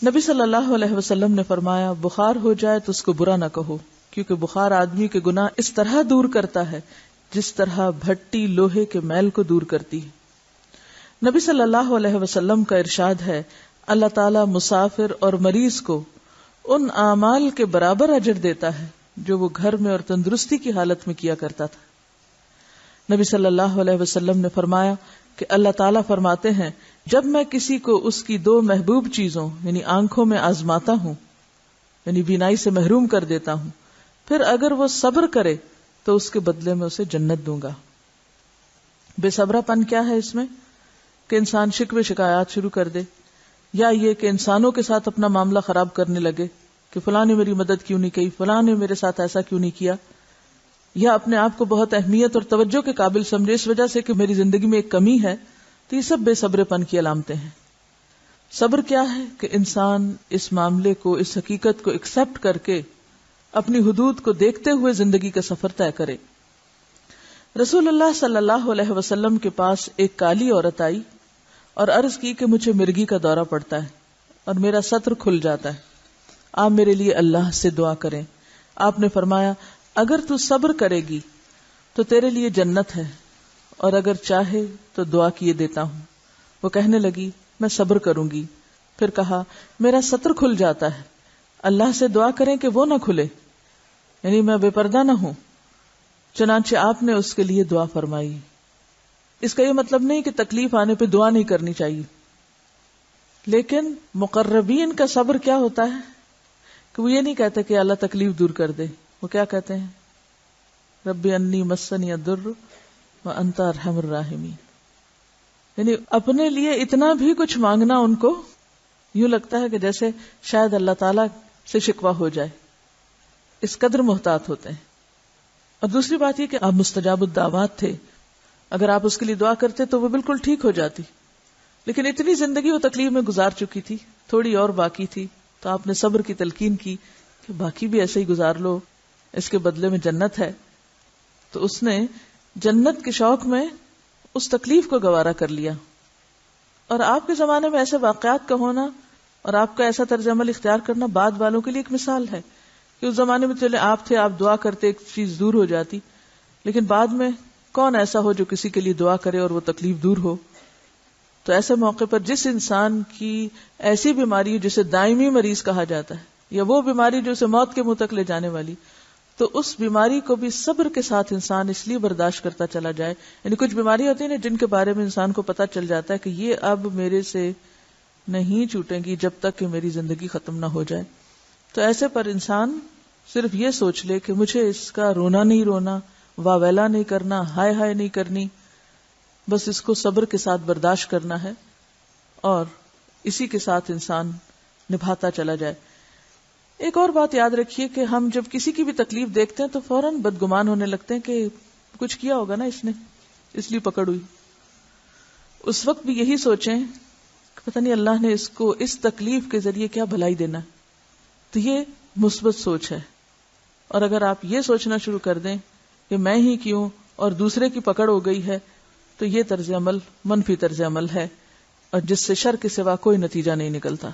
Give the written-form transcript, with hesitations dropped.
نبی صلی اللہ علیہ وسلم نے فرمایا بخار ہو جائے تو اس کو برا نہ کہو، کیونکہ بخار آدمی کے گناہ اس طرح دور کرتا ہے جس طرح بھٹی لوہے کے میل کو دور کرتی ہے۔ نبی صلی اللہ علیہ وسلم کا ارشاد ہے اللہ تعالی مسافر اور مریض کو ان اعمال کے برابر اجر دیتا ہے جو وہ گھر میں اور تندرستی کی حالت میں کیا کرتا تھا۔ نبی صلی اللہ علیہ وسلم نے فرمایا کہ اللہ تعالیٰ فرماتے ہیں جب میں کسی کو اس کی دو محبوب چیزوں یعنی آنکھوں میں آزماتا ہوں، یعنی بینائی سے محروم کر دیتا ہوں، پھر اگر وہ صبر کرے تو اس کے بدلے میں اسے جنت دوں گا۔ بے صبرا پن کیا ہے اس میں؟ کہ انسان شکوے شکایات شروع کر دے، یا یہ کہ انسانوں کے ساتھ اپنا معاملہ خراب کرنے لگے کہ فلاں نے میری مدد کیوں نہیں کی، فلاں نے میرے ساتھ ایسا کیوں نہیں کیا، یا اپنے آپ کو بہت اہمیت اور توجہ کے قابل سمجھے اس وجہ سے کہ میری زندگی میں ایک کمی ہے، تو یہ سب بے صبر پن کی علامتیں ہیں۔ صبر کیا ہے؟ کہ انسان اس معاملے کو، اس حقیقت کو ایکسپٹ کر کے اپنی حدود کو دیکھتے ہوئے زندگی کا سفر طے کرے۔ رسول اللہ صلی اللہ علیہ وسلم کے پاس ایک کالی عورت آئی اور عرض کی کہ مجھے مرگی کا دورہ پڑتا ہے اور میرا سطر کھل جاتا ہے، آپ میرے لیے اللہ سے دعا کریں۔ آپ نے فرمایا اگر تو صبر کرے گی تو تیرے لیے جنت ہے، اور اگر چاہے تو دعا کیے دیتا ہوں۔ وہ کہنے لگی میں صبر کروں گی۔ پھر کہا میرا سطر کھل جاتا ہے، اللہ سے دعا کریں کہ وہ نہ کھلے، یعنی میں بے پردہ نہ ہوں۔ چنانچہ آپ نے اس کے لیے دعا فرمائی۔ اس کا یہ مطلب نہیں کہ تکلیف آنے پہ دعا نہیں کرنی چاہیے، لیکن مقربین کا صبر کیا ہوتا ہے کہ وہ یہ نہیں کہتے کہ اللہ تکلیف دور کر دے، وہ کیا کہتے ہیں رب انی مسنی الضر وانت ارحم الراحمین، یعنی اپنے لیے اتنا بھی کچھ مانگنا ان کو یوں لگتا ہے کہ جیسے شاید اللہ تعالی سے شکوہ ہو جائے، اس قدر محتاط ہوتے ہیں۔ اور دوسری بات یہ کہ آپ مستجاب الدعوات تھے، اگر آپ اس کے لیے دعا کرتے تو وہ بالکل ٹھیک ہو جاتی، لیکن اتنی زندگی وہ تکلیف میں گزار چکی تھی، تھوڑی اور باقی تھی، تو آپ نے صبر کی تلقین کی کہ باقی بھی ایسے ہی گزار لو، اس کے بدلے میں جنت ہے۔ تو اس نے جنت کے شوق میں اس تکلیف کو گوارا کر لیا۔ اور آپ کے زمانے میں ایسے واقعات کا ہونا اور آپ کا ایسا طرز عمل اختیار کرنا بعد والوں کے لیے ایک مثال ہے کہ اس زمانے میں چلے آپ تھے، آپ دعا کرتے ایک چیز دور ہو جاتی، لیکن بعد میں کون ایسا ہو جو کسی کے لیے دعا کرے اور وہ تکلیف دور ہو؟ تو ایسے موقع پر جس انسان کی ایسی بیماری جسے دائمی مریض کہا جاتا ہے، یا وہ بیماری جو اسے موت کے منہ تک لے جانے والی، تو اس بیماری کو بھی صبر کے ساتھ انسان اس لیے برداشت کرتا چلا جائے، یعنی کچھ بیماری ہوتی ہیں جن کے بارے میں انسان کو پتہ چل جاتا ہے کہ یہ اب میرے سے نہیں چھوٹیں گی جب تک کہ میری زندگی ختم نہ ہو جائے۔ تو ایسے پر انسان صرف یہ سوچ لے کہ مجھے اس کا رونا نہیں رونا، واویلا نہیں کرنا، ہائے ہائے نہیں کرنی، بس اس کو صبر کے ساتھ برداشت کرنا ہے اور اسی کے ساتھ انسان نبھاتا چلا جائے۔ ایک اور بات یاد رکھیے کہ ہم جب کسی کی بھی تکلیف دیکھتے ہیں تو فوراً بدگمان ہونے لگتے ہیں کہ کچھ کیا ہوگا نا اس نے، اس لیے پکڑ ہوئی۔ اس وقت بھی یہی سوچیں کہ پتہ نہیں اللہ نے اس کو اس تکلیف کے ذریعے کیا بھلائی دینا۔ تو یہ مثبت سوچ ہے، اور اگر آپ یہ سوچنا شروع کر دیں کہ میں ہی کیوں اور دوسرے کی پکڑ ہو گئی ہے، تو یہ طرز عمل منفی طرز عمل ہے، اور جس سے شر کے سوا کوئی نتیجہ نہیں نکلتا۔